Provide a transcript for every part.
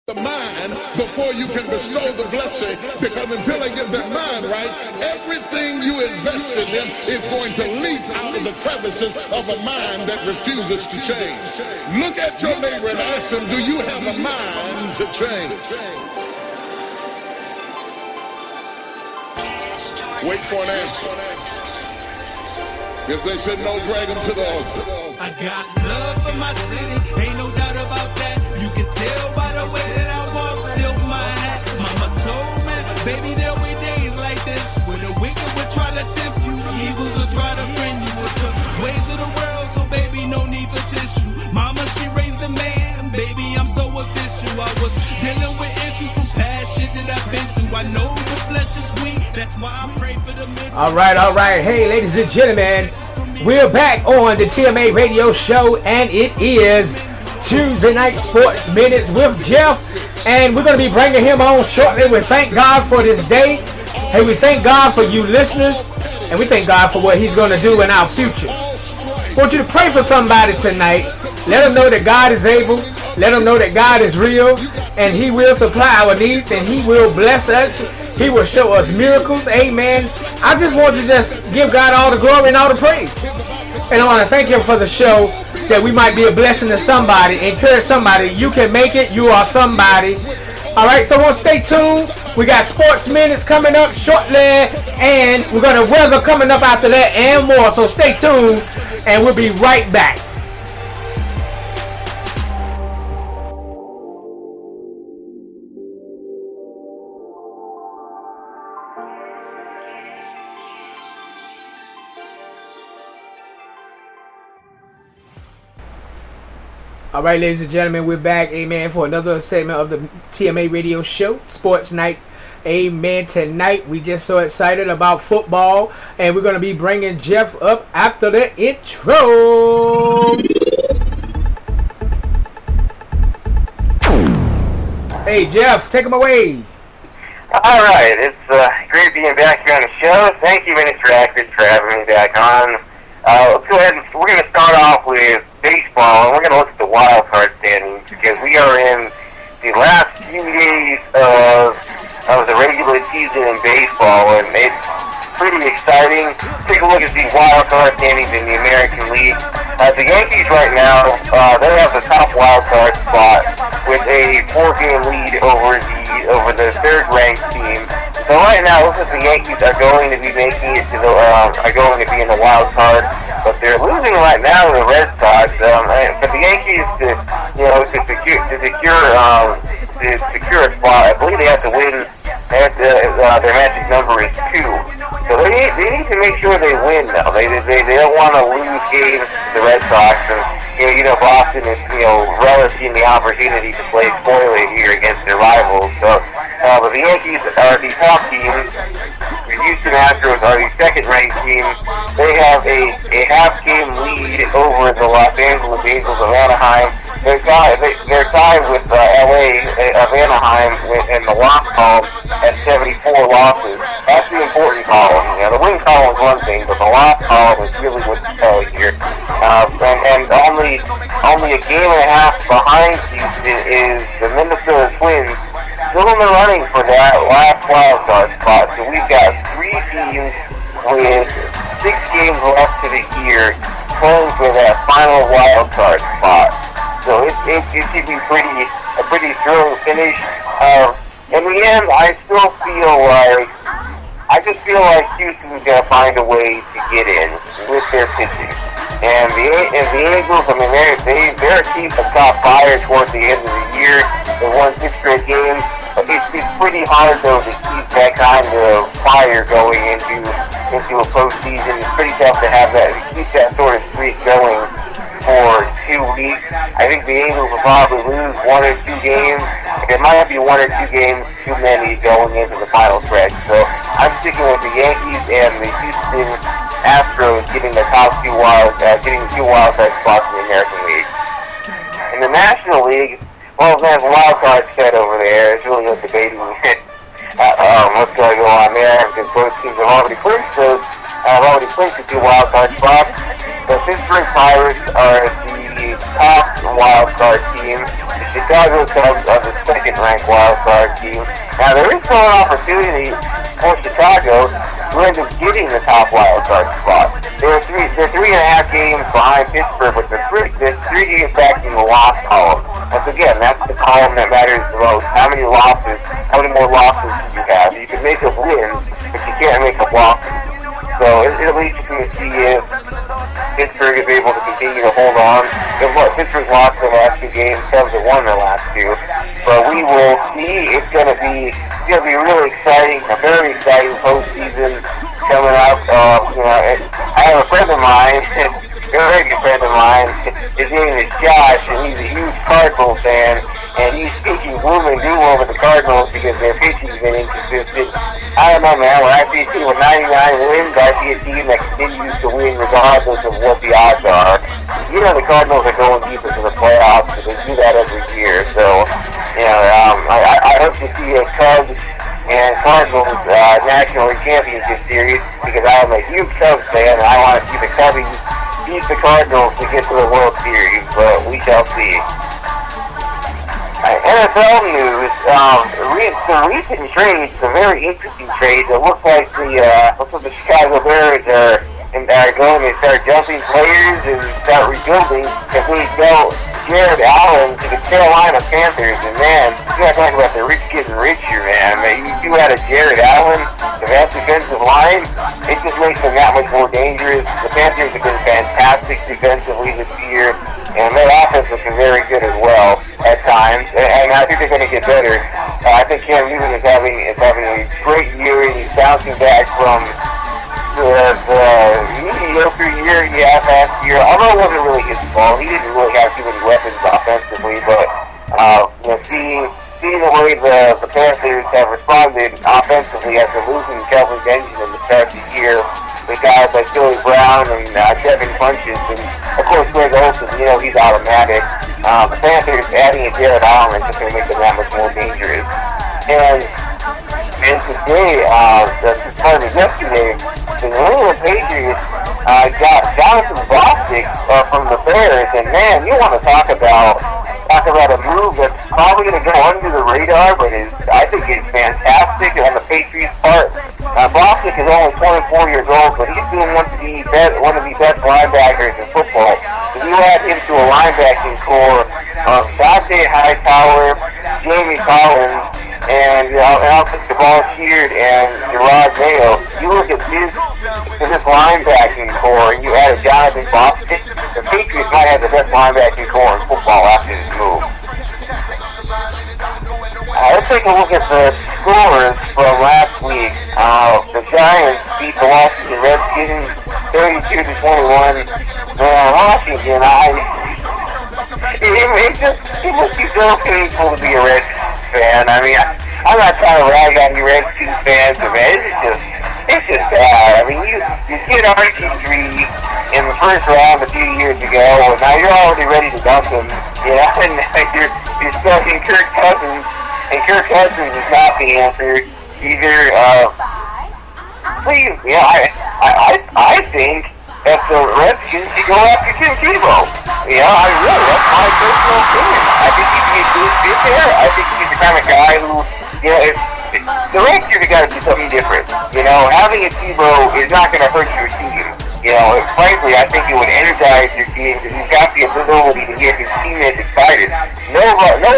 the mind before you can bestow the blessing, because until they get their mind right, everything you invest in them is going to leap out of the crevices of a mind that refuses to change. Look at your neighbor and ask him, do you have a mind to change? Wait for an answer. If they said no, drag them to the altar. I got love for my city, ain't no doubt about that. You can tell by the way that I walk, tilt my hat. Mama told me, baby, there'll be days like this where the wicked will try to tempt you, evils will try to friend you. It's the ways of the world, so baby, no need for tissue. Mama, she raised a man, baby, I'm so official. I was dealing with issues from past shit that I've been through. I know the flesh is weak, that's why I pray for the mental. All right. Hey, ladies and gentlemen, we're back on the TMA Radio Show, and it is Tuesday Night Sports Minutes with Jeff, and we're going to be bringing him on shortly. We thank God for this day. Hey, we thank God for you listeners, and we thank God for what he's going to do in our future. I want you to pray for somebody tonight. Let them know that God is able. Let them know that God is real, and he will supply our needs, and he will bless us. He will show us miracles. Amen. I just want to just give God all the glory and all the praise. And I want to thank him for the show, that we might be a blessing to somebody, encourage somebody. You can make it. You are somebody. All right, so stay tuned. We got Sports Minutes coming up shortly, and we're going to weather coming up after that and more. So stay tuned, and we'll be right back. All right, ladies and gentlemen, we're back, amen, for another segment of the TMA Radio Show, Sports Night, amen. Tonight, we just so excited about football, and we're going to be bringing Jeff up after the intro. Hey, Jeff, take him away. All right, it's great being back here on the show. Thank you, Minister Ackford, for having me back on. Let's go ahead and we're going to start off with baseball, and we're going to look at the wild card standings, because we are in the last few days of the regular season in baseball, and it's pretty exciting. Take a look at the wild card standings in the American League. The Yankees right now, they have the top wild card spot with a 4-game lead over the third-ranked team. So right now, looks like the Yankees are going to be making it to are going to be in the wild card, but they're losing right now to the Red Sox. For the Yankees to secure a spot, I believe they have to win. Their magic number is 2. So they need to make sure they win now. They don't want to lose games to the Red Sox, and Boston is relishing the opportunity to play spoiler here against their rivals. So, but the Yankees are the top team. The Houston Astros are the second-ranked team. They have a half-game lead over the Los Angeles Angels of Anaheim. They're tied with LA of Anaheim in the loss column at 74 losses. That's the important column. The win column is one thing, but the loss column is really what's telling here. And only a game and a half behind Houston is the Minnesota Twins, still in the running for that last wild card spot. So we've got 3 teams with 6 games left to the year playing for that final wild card spot. So it should be a pretty thrilling finish. In the end, I just feel like Houston's gonna find a way to get in with their pitching. And the Angels, I mean, they're a team of top fire towards the end of the year. They won 6 straight games. But it's pretty hard, though, to keep that kind of fire going into a postseason. It's pretty tough to keep that sort of streak going for 2 weeks. I think the Angels will probably lose 1 or 2 games. It might be 1 or 2 games too many going into the final stretch. So I'm sticking with the Yankees and the Houston Astros getting the two wild card spots in the American League. In the National League, well, there's a wild card set over there. It's really no debating what's going to go on there, because both teams have already clinched the 2 wild card spots. The Pittsburgh Pirates are the top wild card team. The Chicago Cubs are the second-ranked wild card team. Now, there is still an opportunity for Chicago to end up getting the top wild card spot. They're 3.5 games behind Pittsburgh, but they're 3 games back in the loss column. Once again, that's the column that matters the most. How many more losses do you have? You can make up wins, but you can't make up losses. So it'll be interesting to see if Pittsburgh is able to continue to hold on. Pittsburgh's lost their last 2 games, Cubs have won their last 2. But we will see. It's gonna be really exciting, a very exciting postseason coming up. I have a friend of mine, a very good friend of mine. His name is Josh, and he's a huge Cardinals fan. And he's speaking gloom and doom over the Cardinals because their pitching's been inconsistent. I don't know, man. When I see a team with 99 wins, I see a team that continues to win regardless of what the odds are. You know the Cardinals are going deep into the playoffs, and they do that every year. So, I hope to see a Cubs and Cardinals National League Championship Series because I am a huge Cubs fan, and I want to see the Cubbies beat the Cardinals to get to the World Series, but we shall see. NFL news, some recent trades, some very interesting trades. It looks like the Chicago Bears are going to start jumping players and start rebuilding if we go Jared Allen to the Carolina Panthers. And man, you gotta talk about the rich getting richer, man. You had a Jared Allen, the best defensive line, it just makes them that much more dangerous. The Panthers have been fantastic defensively this year, and their offense has been very good as well at times, and I think they're going to get better. I think Cam Newton is having a great year, and he's bouncing back from the mediocre year he had last year. Although it wasn't really his fault, he didn't really have too many weapons offensively. But seeing the way the Panthers have responded offensively after losing Kelvin Benjamin to start the year, with guys like Billy Brown and Kevin Funches, and of course Greg Olsen, he's automatic. The Panthers adding a Jared Allen is just going to make them that much more dangerous. And today, yesterday, the New England Patriots got Jonathan Bostic from the Bears, and man, you want to talk about a move that's probably going to go under the radar, but I think it's fantastic on the Patriots' part. Bostic is only 24 years old, but he's doing one of the best linebackers in football. If you add him to a linebacking core of Dante Hightower, Jamie Collins, and Alex Ball-Sheard and Gerard Mayo, you look at this linebacking core, and you add a Jonathan Bostic, the Patriots might have the best linebacking core in football after this move. Let's take a look at the scores from last week. The Giants beat the Washington Redskins 32-21. Washington, it must be so painful to be a Redskins fan. I mean, I'm not trying to rag on you Redskins fans, but man, it's just bad. I mean, you get RG3 in the first round a few years ago, and now you're already ready to dump him, and you're stuck in Kirk Cousins. And Kirk Cousins is not the answer either. I think that the Redskins should go after Tim Tebow. That's my personal opinion. I think he'd be a good fit there. I think he's the kind of guy who, if the Redskins have got to do something different. Having a Tebow is not going to hurt your team. Frankly, I think it would energize your team because he's got the ability to get his teammates excited. No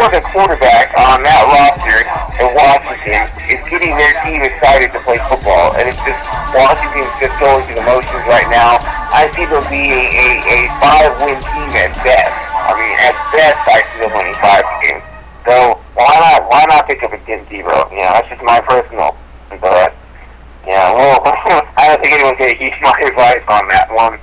other quarterback on that roster in Washington is getting their team excited to play football. And it's just, Washington's just going through the motions right now. I see them being a 5-win team at best. I mean, at best, I see them winning 5 games. So, why not pick up a Tim Tebow? That's just my personal, but... I don't think anyone's going to heed my advice on that one.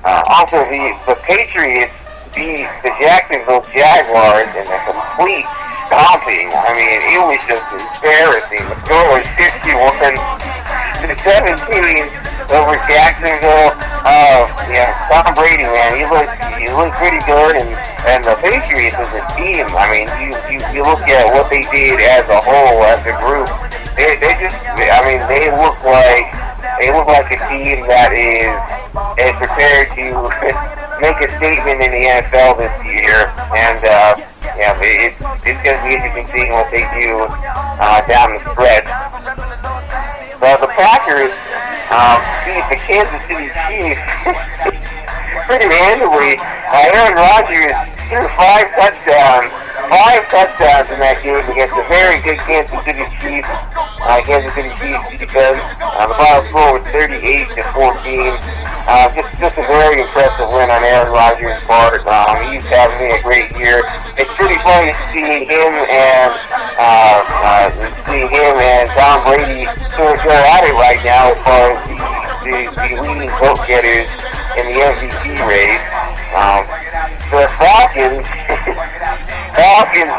Also, the Patriots beat the Jacksonville Jaguars in a complete stomping. I mean, it was just embarrassing. The score was 51-17 over Jacksonville. Tom Brady, man, he looked pretty good, and the Patriots as a team. I mean, you look at what they did as a whole, as a group. They look like a team that is prepared to make a statement in the NFL this year, and yeah, it's going to be interesting seeing what they do down the stretch. But the Packers beat the Kansas City Chiefs pretty handily. Aaron Rodgers threw 5 touchdowns in that game against a very good Kansas City Chiefs. Kansas City Chiefs because the final score was 38-14. Just a very impressive win on Aaron Rodgers' part. He's having a great year. It's pretty funny seeing him and Tom Brady sort of go at it right now as far as the leading vote getters in the MVP race. The Falcons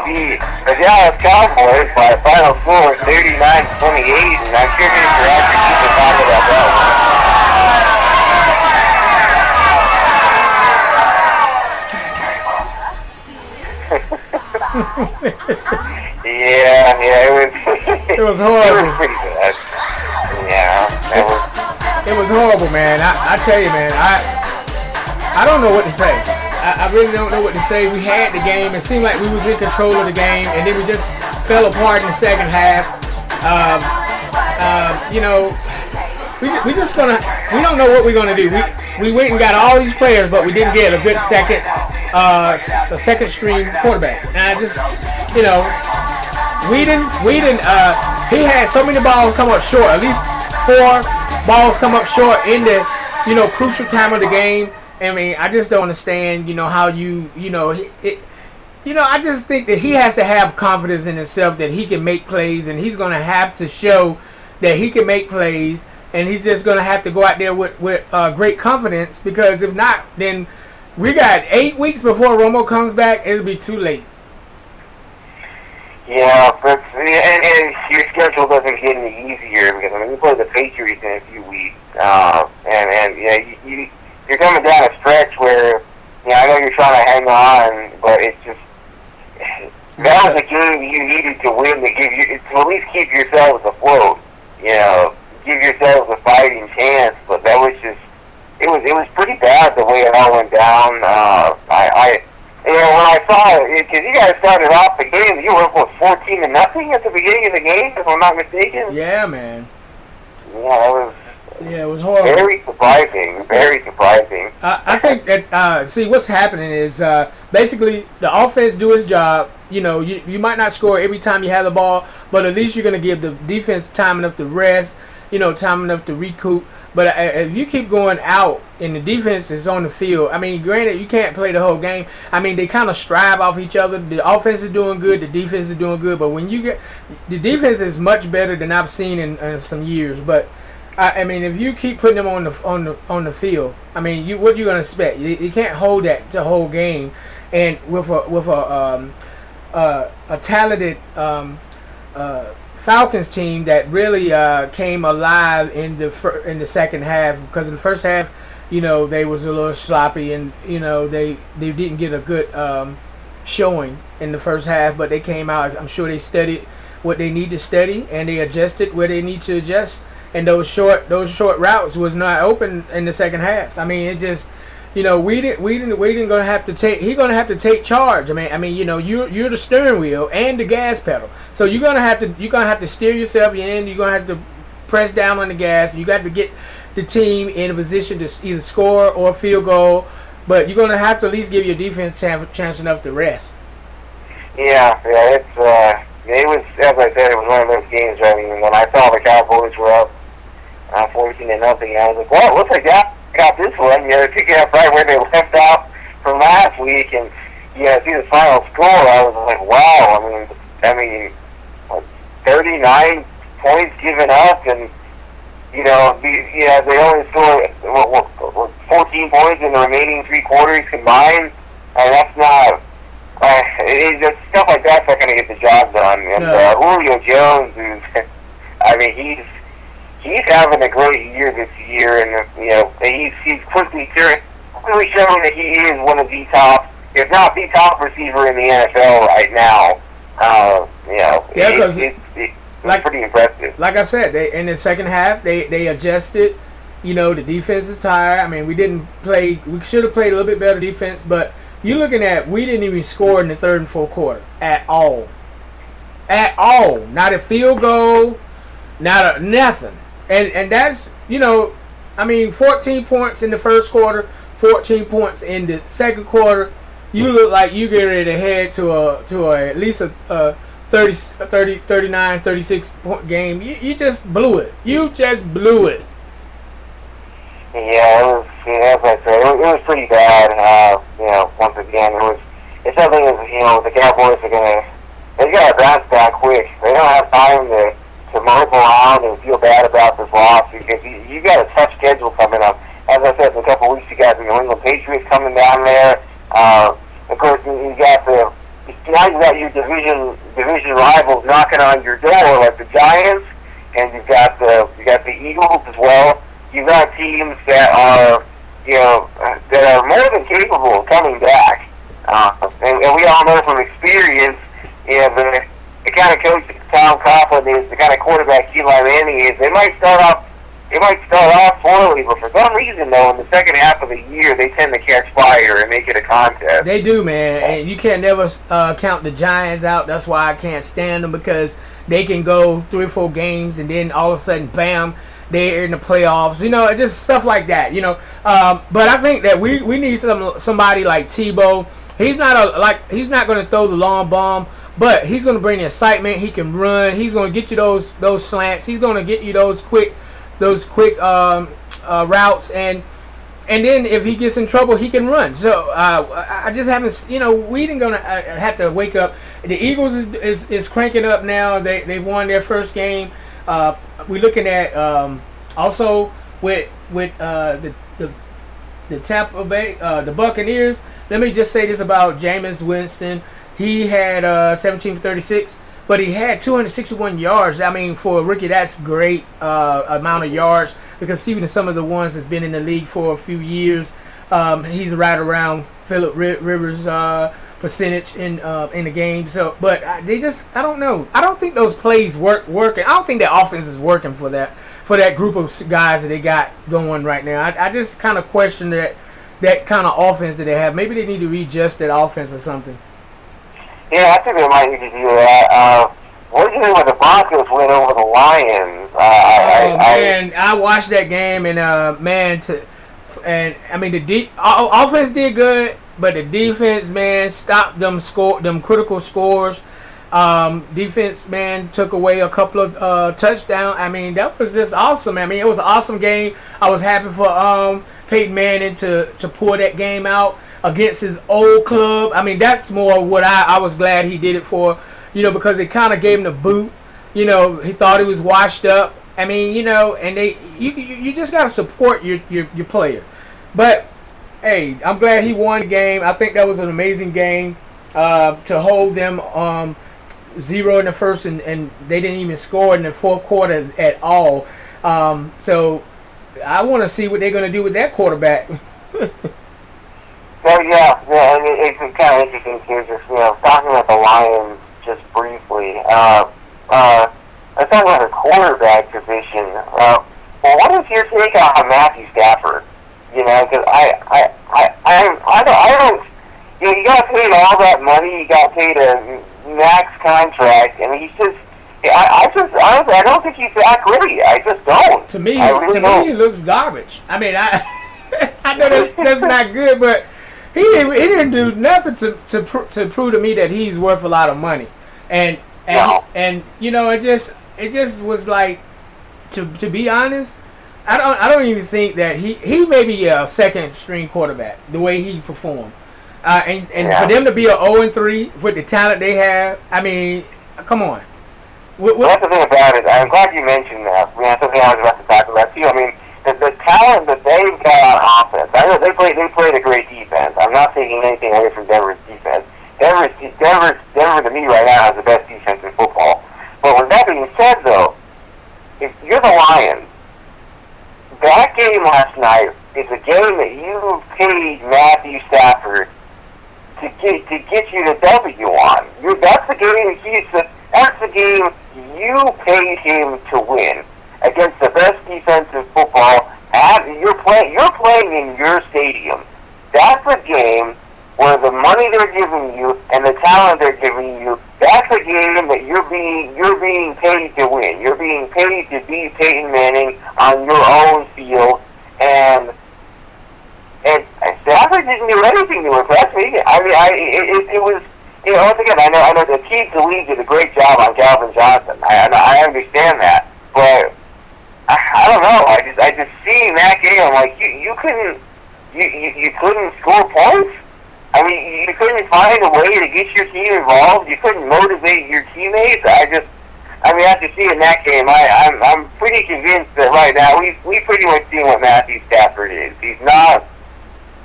beat the Dallas Cowboys by a final score of 39-28, and I'm sure Mr. Asher keeps on talking about that one. Yeah, it was horrible. It was pretty bad. Yeah, it was horrible, man. I tell you, man, I don't know what to say. I really don't know what to say. We had the game. It seemed like we was in control of the game, and then we just fell apart in the second half. You know, we don't know what we're gonna do. We went and got all these players, but we didn't get a good second string quarterback. And I just, you know, we didn't. He had so many balls come up short. At least 4 balls come up short in the, you know, crucial time of the game. I mean, I just don't understand, you know, how I just think that he has to have confidence in himself that he can make plays, and he's going to have to show that he can make plays, and he's just going to have to go out there with great confidence, because if not, then we got 8 weeks before Romo comes back. It'll be too late. Yeah, but and your schedule doesn't get any easier, because I mean, you play the Patriots in a few weeks, and yeah, you're coming down a stretch where, you know, I know you're trying to hang on, but it's just, that was a game you needed to win to give you, to at least keep yourselves afloat, you know, give yourselves a fighting chance. But that was just, it was pretty bad the way it all went down. You know, when I saw it, because you guys started off the game, you were up with 14-0 at the beginning of the game, if I'm not mistaken. Yeah, man. Yeah, it was horrible. Very surprising. Very surprising. I think that, see, what's happening is basically the offense do its job. You know, you might not score every time you have the ball, but at least you're going to give the defense time enough to rest, you know, time enough to recoup. But if you keep going out and the defense is on the field, I mean, granted, you can't play the whole game. I mean, they kind of strive off each other. The offense is doing good, the defense is doing good. But when you get, the defense is much better than I've seen in some years. But I mean, if you keep putting them on the field, I mean, what you gonna expect? You can't hold that the whole game, and with a talented Falcons team that really came alive in the second half, because in the first half, you know, they was a little sloppy, and you know they didn't get a good showing in the first half, but they came out. I'm sure they studied what they need to study, and they adjusted where they need to adjust. And those short routes was not open in the second half. I mean, it just, you know, we didn't gonna have to take. He's gonna have to take charge. I mean, you know, you're the steering wheel and the gas pedal. So you're gonna have to steer yourself in. You're gonna have to press down on the gas. You got to get the team in a position to either score or field goal. But you're gonna have to at least give your defense chance enough to rest. Yeah, it was, as I said, it was one of those games. I mean, when I saw the Cowboys were up 14-0, I was like, well, it looks like got this one. You know, they're picking up right where they left off from last week, and you know, see the final score. I was like, wow. I mean, 39 points given up, and you know, they only scored 14 points in the remaining 3 quarters combined, and that's not. Stuff like that's not going to get the job done. And Julio Jones is, I mean, he's having a great year this year, and you know, he's quickly showing that he is one of the top, if not the top receiver in the NFL right now. You know, it's like, pretty impressive. Like I said, in the second half, they adjusted, You know, the defense is tired. I mean, we should have played a little bit better defense, but you're looking at, we didn't even score in the third and fourth quarter at all. At all. Not a field goal, nothing. And that's, you know, I mean, 14 points in the first quarter, 14 points in the second quarter. You look like you get ready to head to at least a 39, 36 point game. You just blew it. You just blew it. Yeah, it was, as I said, it was pretty bad. You know, once again, it's something that, you know, the Cowboys they got to bounce back quick. They don't have time to mope around and feel bad about this loss, because you got a tough schedule coming up. As I said, in a couple of weeks, you got the New England Patriots coming down there. Of course, you got now you got your division rivals knocking on your door, like the Giants, and you got the Eagles as well. You've got teams that are, you know, that are more than capable of coming back. And we all know from experience, you know, the kind of coach Tom Coughlin is, the kind of quarterback Eli Manning is. They might start off poorly, but for some reason, though, in the second half of the year, they tend to catch fire and make it a contest. They do, man. And you can't never count the Giants out. That's why I can't stand them, because they can go 3 or 4 games, and then all of a sudden, bam, they're in the playoffs. You know, just stuff like that. You know, but I think that we need somebody like Tebow. He's not going to throw the long bomb, but he's going to bring the excitement. He can run. He's going to get you those slants. He's going to get you those quick routes, and then if he gets in trouble, he can run. So I just haven't, you know, we didn't gonna have to wake up. The Eagles is cranking up now. They've won their first game. We're looking at also with the Tampa Bay, the Buccaneers. Let me just say this about Jameis Winston. He had 17 for 36. But he had 261 yards. I mean, for a rookie, that's great amount of yards, because even some of the ones that's been in the league for a few years, he's right around Phillip Rivers' percentage in the game. So, but I don't know. I don't think those plays working. I don't think that offense is working for that group of guys that they got going right now. I just kind of question that kind of offense that they have. Maybe they need to readjust that offense or something. Yeah, I think they might need to do that. What did you think when the Broncos went over the Lions? I watched that game, and I mean the offense did good, but the defense, man, stopped them critical scores. Defense, man, took away a couple of touchdowns. I mean, that was just awesome. I mean, it was an awesome game. I was happy for Peyton Manning to pull that game out against his old club. I mean, that's more what I was glad he did it for, you know, because it kind of gave him the boot. You know, he thought he was washed up. I mean, you know, and you just got to support your player. But, hey, I'm glad he won the game. I think that was an amazing game to hold them 0 in the first, and they didn't even score in the fourth quarter at all. So I want to see what they're going to do with that quarterback. So yeah, and it's kind of interesting too. Just, you know, talking about the Lions just briefly. Let's talk about the quarterback position. Well, what is your take on Matthew Stafford? You know, because I don't. You know, you got paid all that money. You got paid a max contract, and he's just. I honestly, I don't think he's that great. I just don't. To me, he looks garbage. I mean, I know that's not good, but he didn't do nothing to prove to me that he's worth a lot of money. And you know, it just was like, to be honest, I don't even think that he may be a second string quarterback the way he performed. And for them to be a 0-3 with the talent they have, I mean, come on. That's the thing about it. I'm glad you mentioned that. I mean, that's something I was about to talk about too. I mean, the talent that they've got on offense. I know they played a great defense. I'm not taking anything away from Denver's defense. Denver to me right now has the best defense in football. But with that being said, though, if you're the Lions, that game last night is a game that you paid Matthew Stafford to get you the W on. That's the game that's the game you paid him to win against the best defensive football You're playing in your stadium. That's a game where the money they're giving you and the talent they're giving you, that's a game that you're being paid to win. You're being paid to beat Peyton Manning on your own field, and Stafford didn't do anything to impress me. I mean, it was, you know, once again, I know the team to league did a great job on Calvin Johnson. I understand that, but I don't know. I just seeing that game, I'm like, you couldn't score points. I mean, you couldn't find a way to get your team involved. You couldn't motivate your teammates. After seeing that game, I'm pretty convinced that right now we pretty much seen what Matthew Stafford is. He's not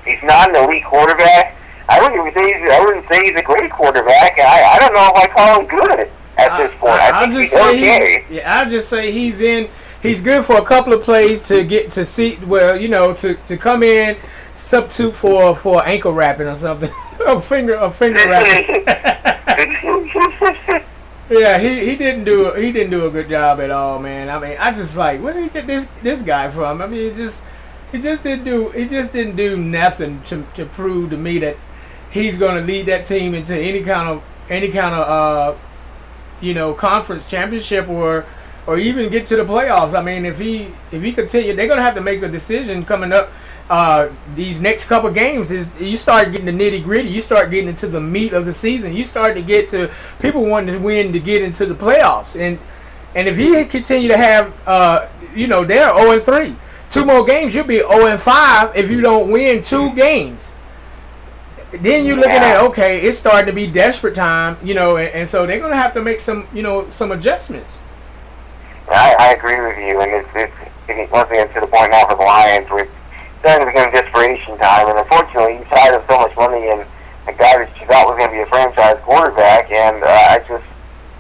an elite quarterback. I wouldn't say he's a great quarterback. I don't know if I call him good at this point. I think he's okay. I'll just say he's good for a couple of plays to get to see, well, you know, to come in, substitute for ankle wrapping or something, a finger wrapping. Yeah, he didn't do a good job at all, man. I mean, I just like, where did he get this guy from? I mean, he just didn't do nothing to prove to me that he's going to lead that team into any kind of you know, conference championship or even get to the playoffs. I mean, if he continue, they're going to have to make a decision coming up. These next couple games is you start getting the nitty gritty. You start getting into the meat of the season. You start to get to people wanting to win to get into the playoffs. And if he continue to have, you know, they're 0-3. 2 more games, you'll be 0-5 if you don't win 2 games. Then you're looking at, okay, it's starting to be desperate time, you know, and so they're going to have to make some adjustments. I agree with you, and it's once again to the point now for the Lions where it's starting to become desperation time, and unfortunately you tied up so much money in a guy that you thought was going to be a franchise quarterback, and I just,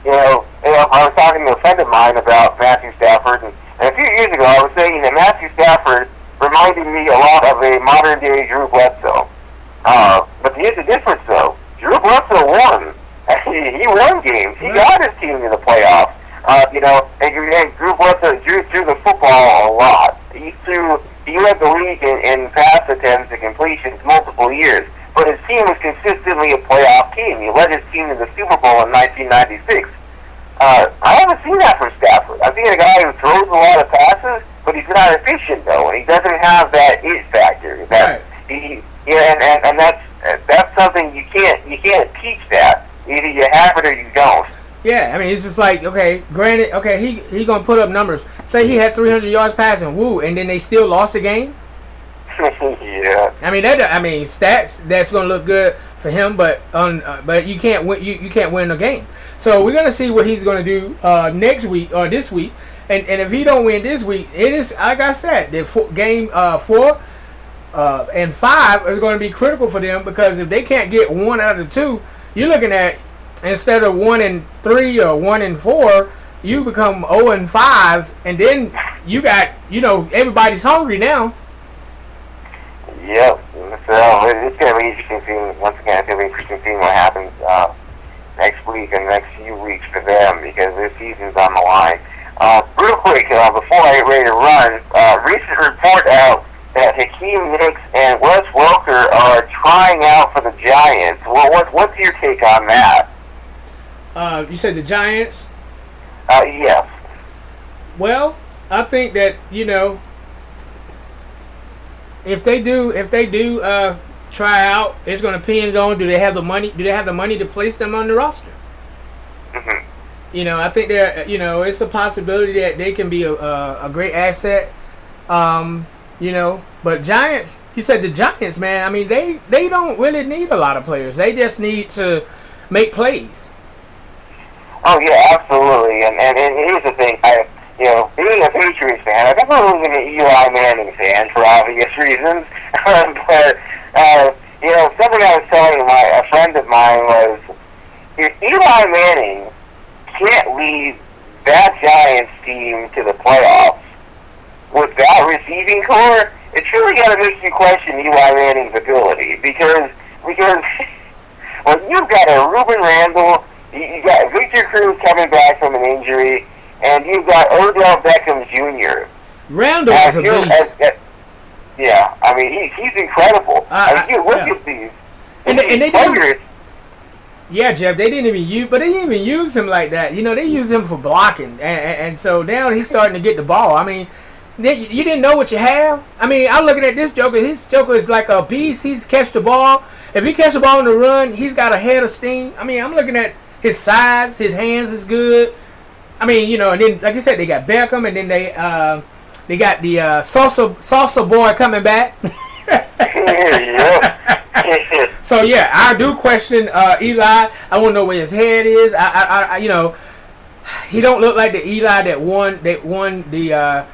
you know, I was talking to a friend of mine about Matthew Stafford, and a few years ago I was saying that Matthew Stafford reminded me a lot of a modern-day Drew Bledsoe. But here's the difference, though. Drew Bledsoe won. He won games. He got his team to the playoffs. You know, and Drew Bledsoe threw the football a lot. He led the league in pass attempts and completions multiple years. But his team was consistently a playoff team. He led his team to the Super Bowl in 1996. I haven't seen that from Stafford. I've seen a guy who throws a lot of passes, but he's not efficient, though, and he doesn't have that it factor. And that's something you can't teach that. Either you have it or you don't. Yeah, I mean, it's just like, okay, granted, okay, he gonna put up numbers. Say he had 300 yards passing, woo, and then they still lost the game. Yeah. I mean stats that's gonna look good for him, but you can't win. You can't win the game. So we're gonna see what he's gonna do next week or this week, and if he don't win this week, it is like I said, the game 4 and 5 is going to be critical for them, because if they can't get 1 out of the 2, you're looking at, instead of 1-3 or 1-4, you become 0-5, and then you got, you know, everybody's hungry now. Yep. So it's going to be interesting seeing, once again, it's going to be interesting seeing what happens next week and the next few weeks for them, because their season's on the line. Real quick, before I get ready to run, recent report out that Hakeem Nicks and Wes Welker are trying out for the Giants. Well, what's your take on that? You said the Giants? Yes. Well, I think that, you know, if they do try out, it's going to depend on, do they have the money to place them on the roster? Mm-hmm. You know, I think it's a possibility that they can be a great asset. You know, but Giants, you said the Giants, man, I mean, they don't really need a lot of players. They just need to make plays. Oh, yeah, absolutely. And here's the thing. Being a Patriots fan, I've never really been an Eli Manning fan for obvious reasons. But, something I was telling a friend of mine was, if Eli Manning can't lead that Giants team to the playoffs with that receiving core, it's really got to make you question Eli Manning's ability. Because well, you've got a Ruben Randall, you got Victor Cruz coming back from an injury, and you've got Odell Beckham Jr. Randall's a beast. Yeah, I mean, he's incredible. You look at these. And they players. didn't. Yeah, Jeff, they didn't even use him like that. You know, they use him for blocking, and so now he's starting to get the ball. I mean, you didn't know what you have. I mean, I'm looking at this Joker. His Joker is like a beast. He's catch the ball. If he catch the ball on the run, he's got a head of steam. I mean, I'm looking at his size. His hands is good. I mean, you know, and then like I said, they got Beckham, and then they got the salsa boy coming back. So yeah, I do question Eli. I want to know where his head is. I you know, he don't look like the Eli that won the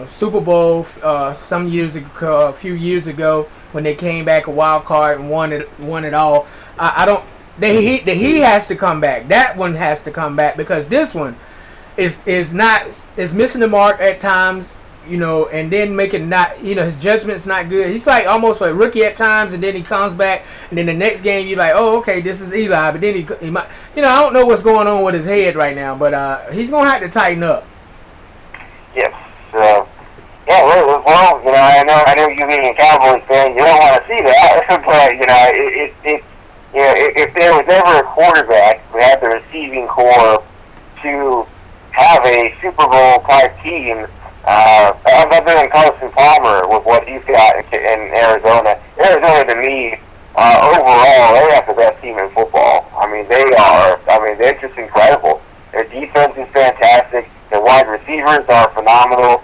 Super Bowl some years ago, a few years ago, when they came back a wild card and won it all. I don't. He has to come back. That one has to come back, because this one is missing the mark at times. You know, and then making not, you know, his judgment's not good. He's like almost like rookie at times, and then he comes back, and then the next game you're like, oh, okay, this is Eli, but then he might, you know, I don't know what's going on with his head right now, but he's gonna have to tighten up. Yes. Yeah. Well, you know, I know you being a Cowboys fan, you don't want to see that, but you know, if there was ever a quarterback who had the receiving core to have a Super Bowl type team. Other than Carson Palmer with what he's got in Arizona. Arizona, to me, overall, they have the best team in football. I mean, they're just incredible. Their defense is fantastic. Their wide receivers are phenomenal.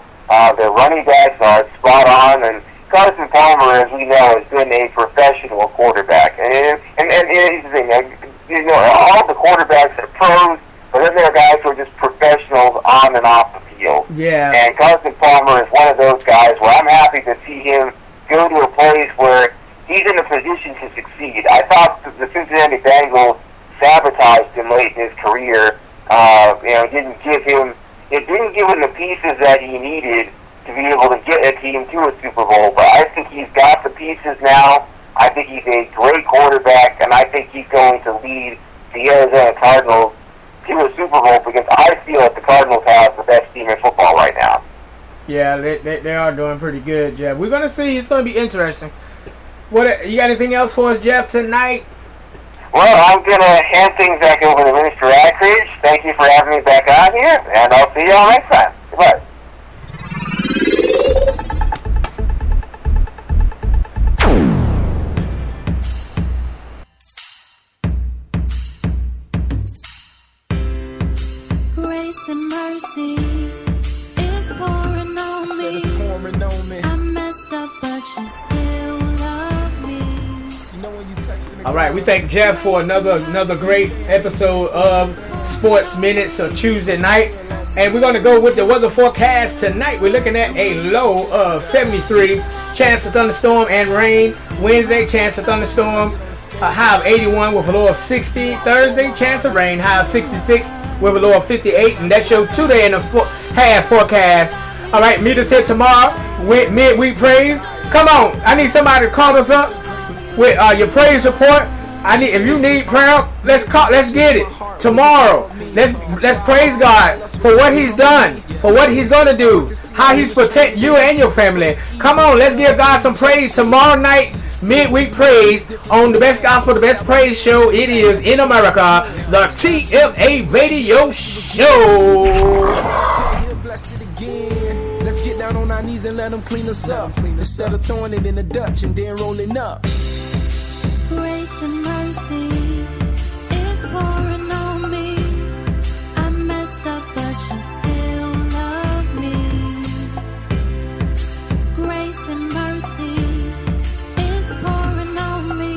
Their running backs are spot on. And Carson Palmer, as we know, has been a professional quarterback. And here's the thing, you know, all the quarterbacks are pros, but then there are guys who are just professionals on and off the field. Yeah. And Carson Palmer is one of those guys where I'm happy to see him go to a place where he's in a position to succeed. I thought the Cincinnati Bengals sabotaged him late in his career. You know, didn't give him the pieces that he needed to be able to get a team to a Super Bowl. But I think he's got the pieces now. I think he's a great quarterback, and I think he's going to lead the Arizona Cardinals to a Super Bowl, because I feel that the Cardinals have the best team in football right now. Yeah, they are doing pretty good, Jeff. We're gonna see. It's gonna be interesting. What you got? Anything else for us, Jeff, tonight? Well, I'm gonna hand things back over to Minister Ackridge. Thank you for having me back on here, and I'll see y'all next time. Goodbye. Grace and mercy is pouring on me. I messed up, but you still love me. All right, we thank Jeff for another great episode of Sports Minutes of Tuesday night. And we're going to go with the weather forecast tonight. We're looking at a low of 73, chance of thunderstorm and rain. Wednesday, chance of thunderstorm, a high of 81 with a low of 60. Thursday, chance of rain, high of 66 with a low of 58. And that's your 2 day and a half forecast. All right, meet us here tomorrow with midweek praise. Come on, I need somebody to call us up with your praise report. If you need prayer, let's get it tomorrow. Let's praise God for what He's done, for what He's gonna do, how He's protect you and your family. Come on, let's give God some praise tomorrow night. Midweek praise on the best gospel, the best praise show it is in America, the TMA Radio Show. Let's get down on our knees and let them clean us up, instead of throwing it in the Dutch and then rolling up. Grace and mercy is pouring on me. I messed up, but you still love me. Grace and mercy is pouring on me.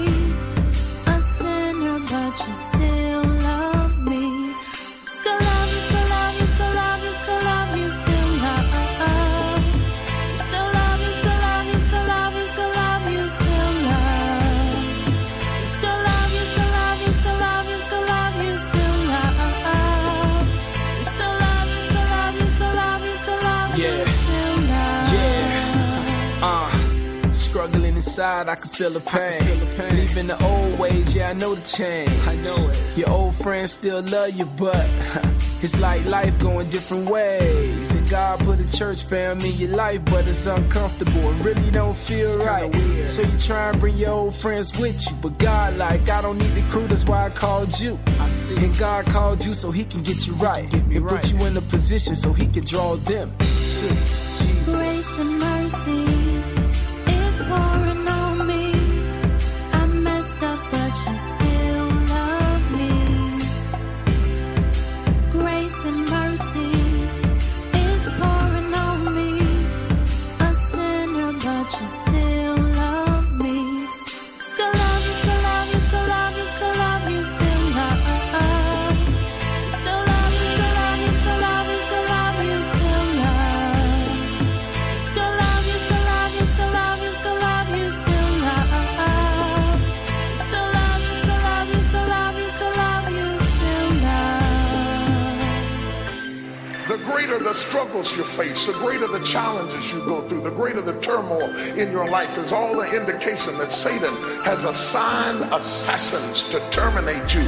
A sinner, but you still love me. Still love you, still love you, still love you, still love you, still love. Still love you, still love you, still love you, still love you, still love. inside, I can feel the pain. Leaving the old ways, yeah, I know the change. I know it. Your old friends still love you, but it's like life going different ways. And God put a church fam in your life, but it's uncomfortable. It really don't feel right. So you try and bring your old friends with you, but God like, I don't need the crew, that's why I called you. And God called you so he can get you right. And put you in a position so he can draw them. See, Jesus. Grace and mercy is pouring on me. I messed up, but you still love me. Grace and mercy is pouring on me. A sinner, but you still love me. Still love you, still love you, still love you, still love you, still love. Still love you, still love you, still love you, still love you, still love. Still love you, still love you, still love you, still love you, still love. Still love you, still love you, still love you, still love you, still love. The greater the struggles you face, the greater the challenges you go through, the greater the turmoil in your life is all the indication that Satan has assigned assassins to terminate you.